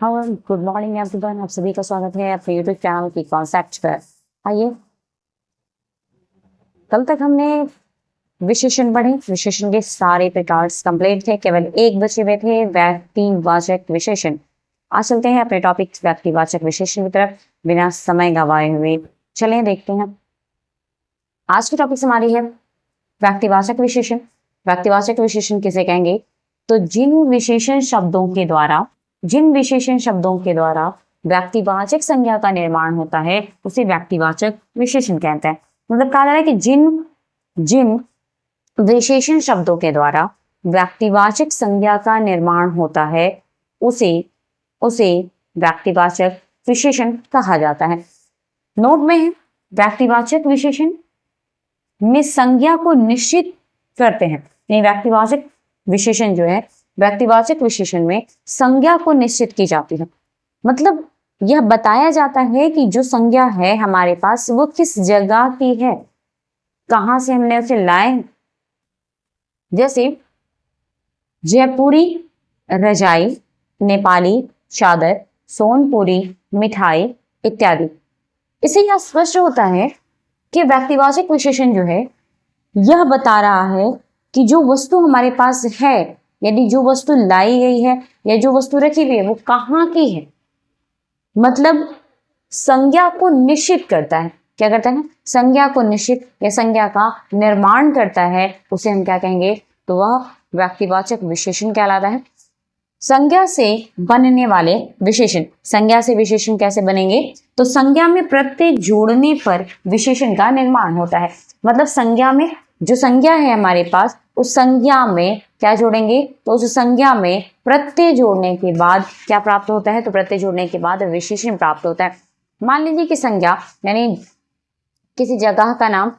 हाँ, good morning everyone. आप सभी का स्वागत है अपने यूट्यूब चैनल की कॉन्सेप्ट पर। आइए, कल तक हमने विशेषण पढ़े। विशेषण के सारे प्रकार कंप्लीट थे, केवल एक बचे हुए थे, व्यक्तिवाचक विशेषण। आज चलते हैं अपने टॉपिक व्यक्तिवाचक विशेषण की तरफ बिना समय गंवाए हुए। चलें देखते हैं। आज की टॉपिक हमारी है व्यक्तिवाचक विशेषण। व्यक्तिवाचक विशेषण किसे कहेंगे? तो जिन विशेषण शब्दों के द्वारा व्यक्तिवाचक संज्ञा का निर्माण होता है उसे व्यक्तिवाचक विशेषण कहते हैं। मतलब कहा जा रहा है कि जिन विशेषण शब्दों के द्वारा व्यक्तिवाचक संज्ञा का निर्माण होता है उसे व्यक्तिवाचक विशेषण कहा जाता है। नोट में है, व्यक्तिवाचक विशेषण में संज्ञा को निश्चित करते हैं। यानी व्यक्तिवाचक विशेषण जो है, व्यक्तिवाचक विशेषण में संज्ञा को निश्चित की जाती है। मतलब यह बताया जाता है कि जो संज्ञा है हमारे पास वो किस जगह की है, कहां से हमने उसे लाए। जैसे जयपुरी रजाई, नेपाली चादर, सोनपुरी मिठाई इत्यादि। इससे यह स्पष्ट होता है कि व्यक्तिवाचक विशेषण जो है यह बता रहा है कि जो वस्तु हमारे पास है, यदि जो वस्तु लाई गई है या जो वस्तु रखी हुई है वो कहाँ की है। मतलब संज्ञा को निश्चित करता है। क्या करता है? संज्ञा को निश्चित या संज्ञा का निर्माण करता है, उसे हम क्या कहेंगे? तो वह व्यक्तिवाचक विशेषण कहलाता है। संज्ञा से बनने वाले विशेषण। संज्ञा से विशेषण कैसे बनेंगे? तो संज्ञा में प्रत्यय जोड़ने पर विशेषण का निर्माण होता है। मतलब संज्ञा में जो संज्ञा है हमारे पास, उस संज्ञा में क्या जोड़ेंगे? तो उस संज्ञा में प्रत्यय जोड़ने के बाद क्या प्राप्त होता है? तो प्रत्यय जोड़ने के बाद विशेषण प्राप्त होता है। मान लीजिए कि संज्ञा यानी किसी जगह का नाम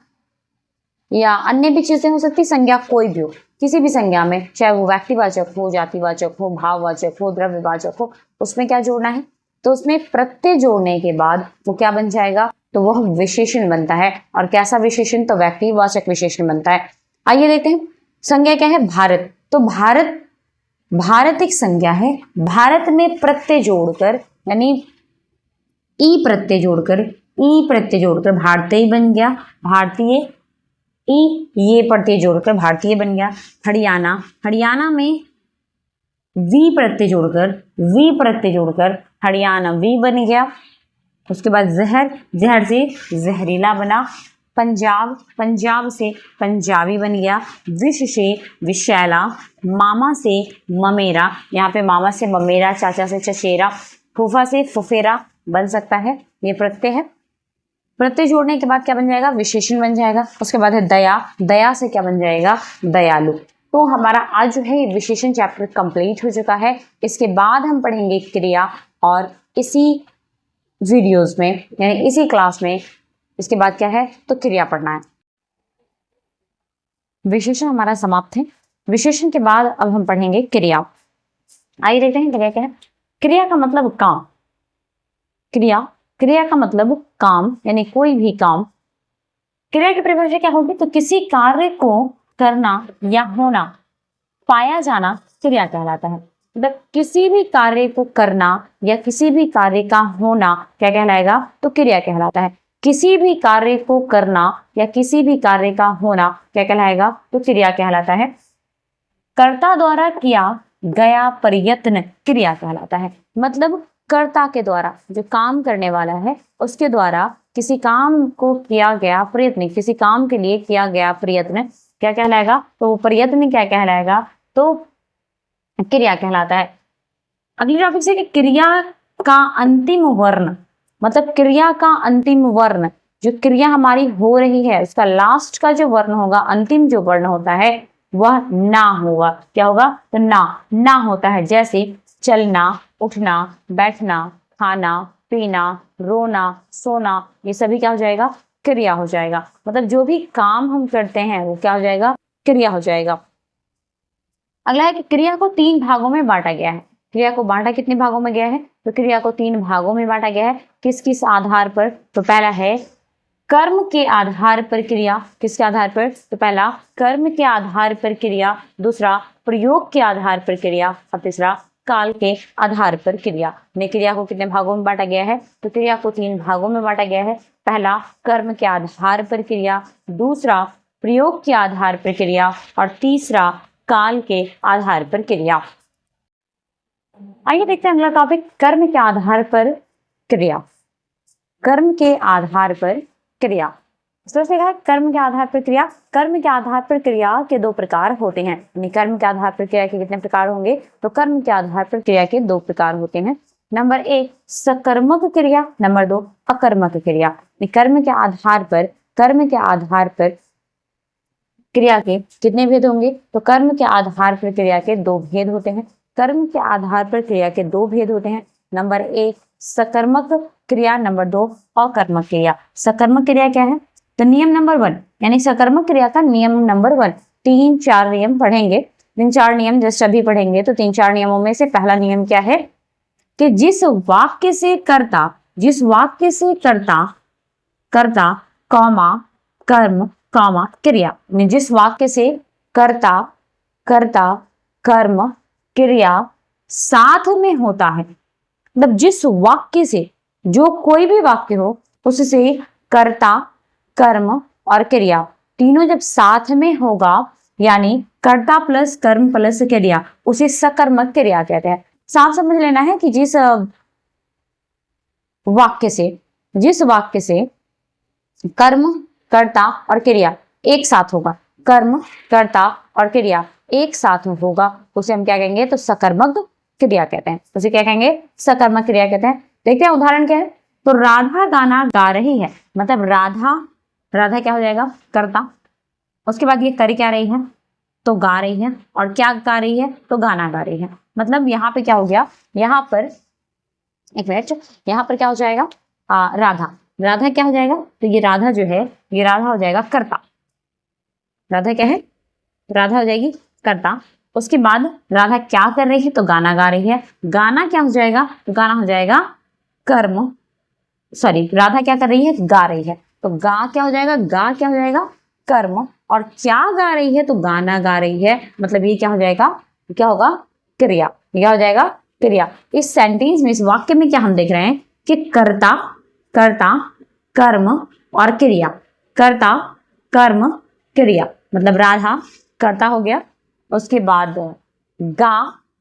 या अन्य भी चीजें हो सकती, संज्ञा कोई भी हो, किसी भी संज्ञा में, चाहे वो व्यक्तिवाचक हो, जातिवाचक हो, भाववाचक हो, द्रव्यवाचक हो, उसमें क्या जोड़ना है? तो उसमें प्रत्यय जोड़ने के बाद वो क्या बन जाएगा? तो वह विशेषण बनता है। और कैसा विशेषण? तो व्यक्तिवाचक विशेषण बनता है। आइए देखते हैं। संज्ञा क्या है? भारत। तो भारत एक संज्ञा है। भारत में प्रत्यय जोड़कर यानी ई प्रत्यय जोड़कर भारतीय बन गया। भारतीय ये प्रत्यय जोड़कर भारतीय बन गया। हरियाणा में वी प्रत्यय जोड़कर हरियाणवी बन गया। उसके बाद जहर से जहरीला बना। पंजाब से पंजाबी बन गया। विष से विषैला। मामा से ममेरा, यहाँ पे मामा से ममेरा, चाचा से चचेरा। फूफा से फुफेरा बन सकता है। ये प्रत्यय है। प्रत्यय जोड़ने के बाद क्या बन जाएगा? विशेषण बन जाएगा। उसके बाद है दया से क्या बन जाएगा? दयालु। तो हमारा आज जो है विशेषण चैप्टर कंप्लीट हो चुका है। इसके बाद हम पढ़ेंगे क्रिया, और इसी वीडियोस में यानी इसी क्लास में इसके बाद क्या है? तो क्रिया पढ़ना है। विशेषण हमारा समाप्त है। विशेषण के बाद अब हम पढ़ेंगे क्रिया। आइए देखते हैं क्रिया क्या है। क्रिया का मतलब काम। क्रिया का मतलब काम यानी कोई भी काम। क्रिया की परिभाषा क्या होगी? तो किसी कार्य को करना या होना, पाया जाना क्रिया कहलाता है। मतलब किसी भी कार्य को करना या किसी भी कार्य का होना क्या कहलाएगा? तो क्रिया कहलाता है। किसी भी कार्य को करना या किसी भी कार्य का होना क्या कहलाएगा? तो क्रिया कहलाता है। कर्ता द्वारा किया गया प्रयत्न क्रिया कहलाता है। मतलब कर्ता के द्वारा, जो काम करने वाला है उसके द्वारा किसी काम को किया गया प्रयत्न, किसी काम के लिए किया गया प्रयत्न क्या कहलाएगा? तो प्रयत्न क्या कहलाएगा? तो क्रिया कहलाता है। अगली टॉपिक से कि क्रिया का अंतिम वर्ण। मतलब क्रिया का अंतिम वर्ण, जो क्रिया हमारी हो रही है उसका लास्ट का जो वर्ण होगा, अंतिम जो वर्ण होता है वह ना होगा। क्या होगा? तो ना होता है। जैसे चलना, उठना, बैठना, खाना, पीना, रोना, सोना, ये सभी क्या हो जाएगा? क्रिया हो जाएगा। मतलब जो भी काम हम करते हैं वो क्या हो जाएगा? क्रिया हो जाएगा। अगला है कि क्रिया को 3 भागों में बांटा गया है। क्रिया को बांटा कितने भागों में गया है? तो क्रिया को 3 भागों में बांटा गया है। किस किस आधार पर? तो पहला है कर्म के आधार पर क्रिया। किसके आधार पर? तो पहला कर्म के आधार पर क्रिया, दूसरा प्रयोग के आधार पर क्रिया और तीसरा काल के आधार पर क्रिया। क्रिया को कितने भागों में बांटा गया है? तो क्रिया को 3 भागों में बांटा गया है। पहला कर्म के आधार पर क्रिया, दूसरा प्रयोग के आधार पर क्रिया और तीसरा काल के आधार पर क्रिया। आइए देखते हैं अगला टॉपिक, कर्म के आधार पर क्रिया। कर्म के आधार पर क्रिया, कर्म के आधार पर क्रिया। कर्म के आधार पर क्रिया के 2 प्रकार होते हैं। कर्म के आधार पर क्रिया के कितने प्रकार होंगे? तो कर्म के आधार पर क्रिया के 2 प्रकार होते हैं। नंबर 1 सकर्मक क्रिया, नंबर 2 अकर्मक क्रिया। कर्म के आधार पर क्रिया के कितने भेद होंगे? तो कर्म के आधार पर क्रिया के 2 भेद होते हैं। कर्म के आधार पर क्रिया के 2 भेद होते हैं। नंबर 1 सकर्मक क्रिया, नंबर 2 अकर्मक क्रिया। सकर्मक क्रिया क्या है? तो नियम नंबर 1 यानी सकर्मक क्रिया का नियम नंबर 1, 3-4 नियम पढ़ेंगे। 3-4 नियम जस्ट अभी पढ़ेंगे। तो 3-4 नियमों में से पहला नियम क्या है कि जिस वाक्य से कर्ता कॉमा कर्म कॉमा क्रिया, जिस वाक्य से कर्ता कर्म क्रिया साथ में होता है, मतलब जिस वाक्य से, जो कोई भी वाक्य हो उससे कर्ता कर्म और क्रिया तीनों जब साथ में होगा, यानी कर्ता प्लस कर्म प्लस क्रिया, उसे सकर्मक क्रिया कहते हैं। साफ समझ लेना है कि जिस वाक्य से कर्म कर्ता और क्रिया एक साथ होगा, कर्म कर्ता और क्रिया एक साथ में होगा, उसे हम क्या कहेंगे? तो सकर्मक क्रिया कहते हैं। उसे क्या कहेंगे? सकर्मक क्रिया कहते हैं। देखते हैं उदाहरण क्या है। तो राधा गाना गा रही है, मतलब राधा क्या हो जाएगा? कर्ता। उसके बाद ये कर क्या रही है? तो गा रही है। और क्या गा रही है? तो गाना गा रही है। मतलब यहाँ पे क्या हो गया? यहाँ पर एक मिनट, यहाँ पर क्या हो जाएगा? राधा क्या हो जाएगा? तो ये राधा जो है, ये राधा हो जाएगा कर्ता। राधा क्या है? राधा हो जाएगी कर्ता। उसके बाद राधा क्या कर रही है? तो गाना गा रही है। गाना क्या हो जाएगा? तो गाना हो जाएगा कर्म, सॉरी, राधा क्या कर रही है? गा रही है। तो गा क्या हो जाएगा? गा क्या हो जाएगा? कर्म। और क्या गा रही है? तो गाना गा रही है। मतलब ये क्या हो जाएगा? क्या होगा? क्रिया। क्या हो जाएगा? क्रिया। इस सेंटेंस में, इस वाक्य में क्या हम देख रहे हैं कि कर्ता कर्म और क्रिया, कर्ता कर्म क्रिया, मतलब राधा कर्ता हो गया, उसके बाद गा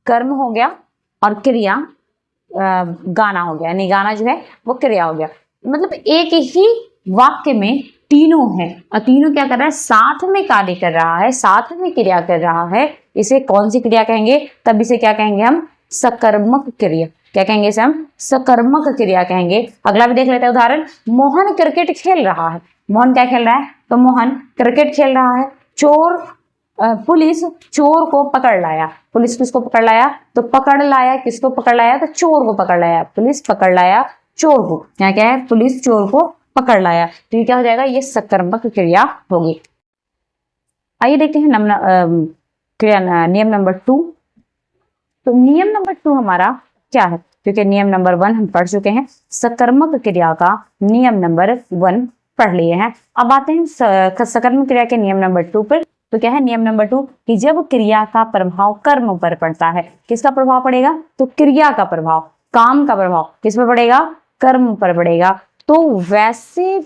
कर्म हो गया और क्रिया गाना हो गया, यानी गाना जो है वो क्रिया हो गया। मतलब एक ही वाक्य में तीनों है और तीनों क्या कर रहा है? साथ में कार्य कर रहा है, साथ में क्रिया कर रहा है। इसे कौन सी क्रिया कहेंगे? तब इसे क्या कहेंगे हम? सकर्मक क्रिया। क्या कहेंगे इसे हम? सकर्मक क्रिया कहेंगे। अगला भी देख लेते हैं उदाहरण। मोहन क्रिकेट खेल रहा है। मोहन क्या खेल रहा है? तो मोहन क्रिकेट खेल रहा है। पुलिस चोर को पकड़ लाया। पुलिस किसको पकड़ लाया? तो पकड़ लाया, किसको पकड़ लाया? तो चोर को पकड़ लाया। पुलिस पकड़ लाया चोर को। यहाँ क्या है? पुलिस चोर को पकड़ लाया। तो ये क्या हो जाएगा? ये सकर्मक क्रिया होगी। आइए देखते हैं नियम नंबर 2। तो नियम नंबर 2 हमारा क्या है? क्योंकि नियम नंबर 1 हम पढ़ चुके हैं, सकर्मक क्रिया का नियम नंबर 1 पढ़ लिए हैं। अब आते हैं सकर्मक क्रिया के नियम नंबर 2 पर। तो क्या है नियम नंबर 2 कि जब क्रिया का प्रभाव कर्म पर पड़ता है, किसका प्रभाव पड़ेगा? तो क्रिया का प्रभाव, काम का प्रभाव किस पर पड़ेगा? कर्म पर पड़ेगा। तो वैसे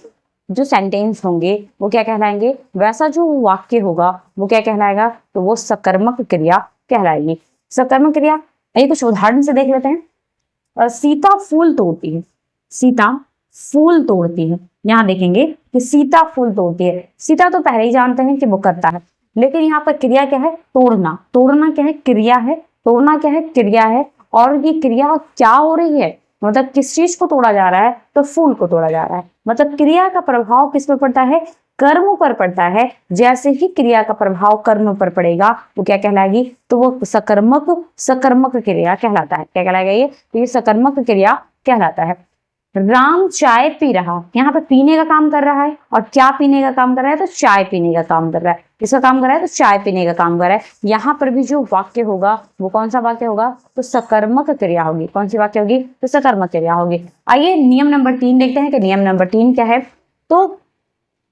जो सेंटेंस होंगे वो क्या कहलाएंगे? वैसा जो वाक्य होगा वो क्या कहलाएगा? तो वो सकर्मक क्रिया कहलाएगी। सकर्मक क्रिया, ये कुछ उदाहरण से देख लेते हैं। सीता फूल तोड़ती है। सीता फूल तोड़ती है। यहाँ देखेंगे कि सीता फूल तोड़ती है। सीता तो पहले ही जानते हैं कि वो करता है, लेकिन यहाँ पर क्रिया क्या है? तोड़ना। तोड़ना क्या है? क्रिया है। तोड़ना क्या है? क्रिया है। और ये क्रिया क्या हो रही है? मतलब किस चीज को तोड़ा जा रहा है? तो फूल को तोड़ा जा रहा है। मतलब क्रिया का प्रभाव किस पर पड़ता है? कर्म पर पड़ता है। जैसे ही क्रिया का प्रभाव कर्म पर पड़ेगा वो क्या कहलाएगी? तो वो सकर्मक क्रिया कहलाता है। क्या कहलाएगा ये? तो ये सकर्मक क्रिया कहलाता है। राम चाय पी रहा, यहाँ पे पीने का काम कर रहा है। और क्या पीने का काम कर रहा है? तो चाय पीने का काम कर रहा है। किसका काम कर रहा है? तो चाय पीने का काम कर रहा है। यहाँ पर भी जो वाक्य होगा वो कौन सा वाक्य होगा? तो सकर्मक क्रिया होगी। कौन सी वाक्य होगी? तो सकर्मक क्रिया होगी। आइए नियम नंबर 3 देखते हैं कि नियम नंबर 3 क्या है। तो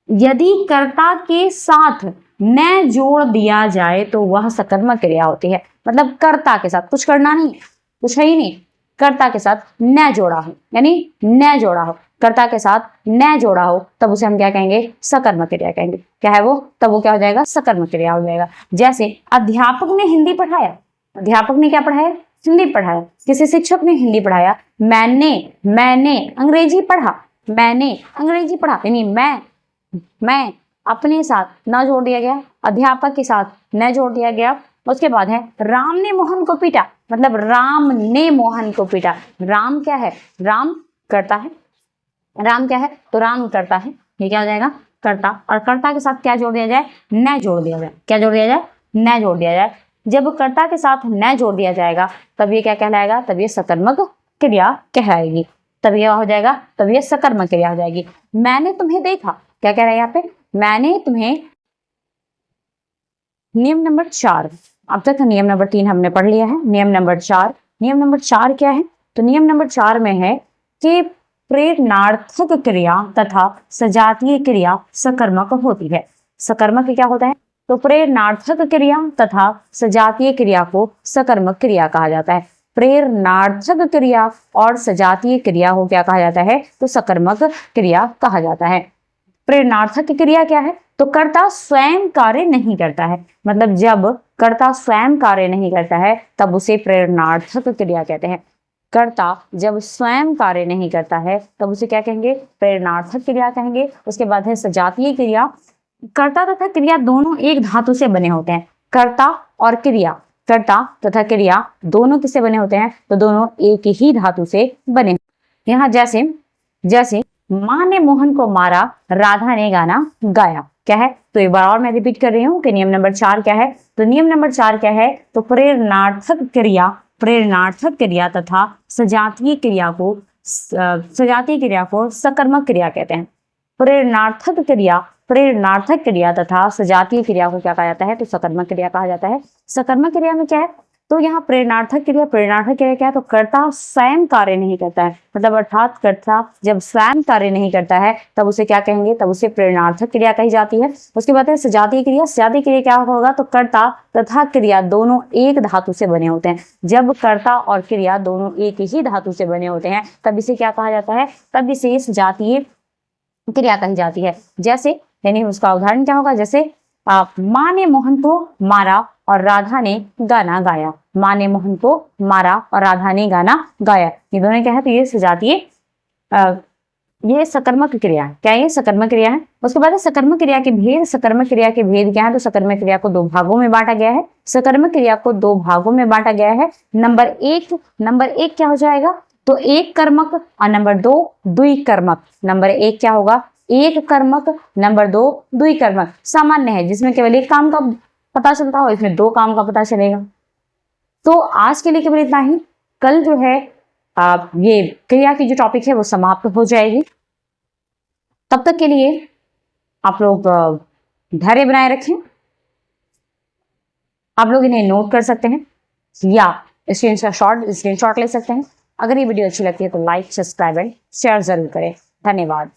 यदि कर्ता के साथ न जोड़ दिया जाए तो वह सकर्मक क्रिया होती है। मतलब कर्ता के साथ कुछ करना नहीं, कुछ है ही नहीं। कर्ता के साथ न जोड़ा हो, यानी न जोड़ा हो, कर्ता के साथ न जोड़ा हो, तब उसे हम क्या कहेंगे? सकर्मक क्रिया कहेंगे। क्या है वो? तब वो क्या हो जाएगा? सकर्मक क्रिया हो जाएगा। जैसे अध्यापक ने हिंदी पढ़ाया, अध्यापक ने क्या पढ़ाया? हिंदी पढ़ाया। किसी शिक्षक ने हिंदी पढ़ाया। मैंने अंग्रेजी पढ़ा, मैंने अंग्रेजी पढ़ा, यानी मैं अपने साथ न जोड़ दिया गया, अध्यापक के साथ न जोड़ दिया गया। उसके बाद है राम ने मोहन को पीटा, मतलब राम ने मोहन को पीटा। राम क्या है? राम करता है, राम क्या है? तो राम करता है, ये क्या हो जाएगा? कर्ता। और कर्ता के साथ क्या जोड़ दिया जाए? न जोड़ दिया जाए। क्या जोड़ दिया जाए? न जोड़ दिया जाए। जब कर्ता के साथ न जोड़ दिया जाएगा तब ये क्या कहलाएगा? तब ये सकर्मक क्रिया कहलाएगी। तब यह हो जाएगा, तब ये सकर्मक क्रिया हो जाएगी। मैंने तुम्हें देखा, क्या कह रहा है यहाँ पे? मैंने तुम्हें। नियम नंबर 4, अब तक नियम नंबर 3 हमने पढ़ लिया है। नियम नंबर 4, नियम नंबर 4 क्या है? तो नियम नंबर 4 में है कि प्रेरणार्थक क्रिया तथा सजातीय क्रिया सकर्मक होती है। सकर्मक क्या होता है? तो प्रेरणार्थक क्रिया तथा सजातीय क्रिया को सकर्मक क्रिया कहा जाता है। प्रेरणार्थक क्रिया और सजातीय क्रिया को क्या कहा जाता है? तो सकर्मक क्रिया कहा जाता है। प्रेरणार्थक क्रिया क्या है? तो कर्ता स्वयं कार्य नहीं करता है, मतलब जब कर्ता स्वयं कार्य नहीं करता है तब उसे प्रेरणार्थक क्रिया कहते हैं। कर्ता जब स्वयं कार्य नहीं करता है तब उसे क्या कहेंगे? प्रेरणार्थक क्रिया कहेंगे। उसके बाद है सजातीय क्रिया। कर्ता तथा क्रिया दोनों एक धातु से बने होते हैं। कर्ता और क्रिया, कर्ता तथा क्रिया दोनों किससे बने होते हैं? तो दोनों एक ही धातु से बने। यहाँ जैसे माँ ने मोहन को मारा, राधा ने गाना गाया। क्या है? तो एक बार और मैं रिपीट कर रही हूँ कि नियम नंबर 4 क्या है? तो नियम नंबर 4 क्या है? तो प्रेरणार्थक क्रिया तथा सजातीय क्रिया को सकर्मक क्रिया कहते हैं। प्रेरणार्थक क्रिया तथा सजातीय क्रिया को क्या कहा जाता है? तो सकर्मक क्रिया कहा जाता है। सकर्मक क्रिया में क्या है? तो यहाँ प्रेरणार्थक क्रिया क्या है? तो कर्ता स्वयं कार्य नहीं करता है, मतलब अर्थात कर्ता जब स्वयं कार्य नहीं करता है तब उसे क्या कहेंगे? तब उसे प्रेरणार्थक क्रिया कही जाती है। उसके बाद है सजातीय क्रिया। सजातीय क्रिया क्या होगा? तो कर्ता तथा क्रिया दोनों एक धातु से बने होते हैं। जब कर्ता और क्रिया दोनों एक ही धातु से बने होते हैं तब इसे क्या कहा जाता है? तब इसे सजातीय क्रिया कही जाती है। जैसे, यानी उसका उदाहरण क्या होगा? जैसे माँ ने मोहन को मारा और राधा ने गाना गाया। माँ ने मोहन को मारा और राधा ने गाना गाया, ये दोनों क्या है? तो ये सजातीय, ये सकर्मक क्रिया है। क्या ये सकर्मक क्रिया है? उसके बाद सकर्मक क्रिया के भेद। सकर्मक क्रिया के भेद क्या है? तो सकर्मक क्रिया को 2 भागों में बांटा गया है। सकर्मक क्रिया को 2 भागों में बांटा गया है। नंबर एक क्या हो जाएगा? तो एक कर्मक, और नंबर 2 द्विकर्मक। नंबर 1 क्या होगा? एक कर्मक, नंबर 2 द्विकर्मक। सामान्य है, जिसमें केवल एक काम का पता चलता हो, इसमें 2 काम का पता चलेगा। तो आज के लिए केवल इतना ही। कल जो है ये क्रिया की जो टॉपिक है वो समाप्त हो जाएगी। तब तक के लिए आप लोग धैर्य बनाए रखें। आप लोग इन्हें नोट कर सकते हैं या स्क्रीनशॉट ले सकते हैं। अगर ये वीडियो अच्छी लगती है तो लाइक, सब्सक्राइब एंड शेयर जरूर करें। धन्यवाद।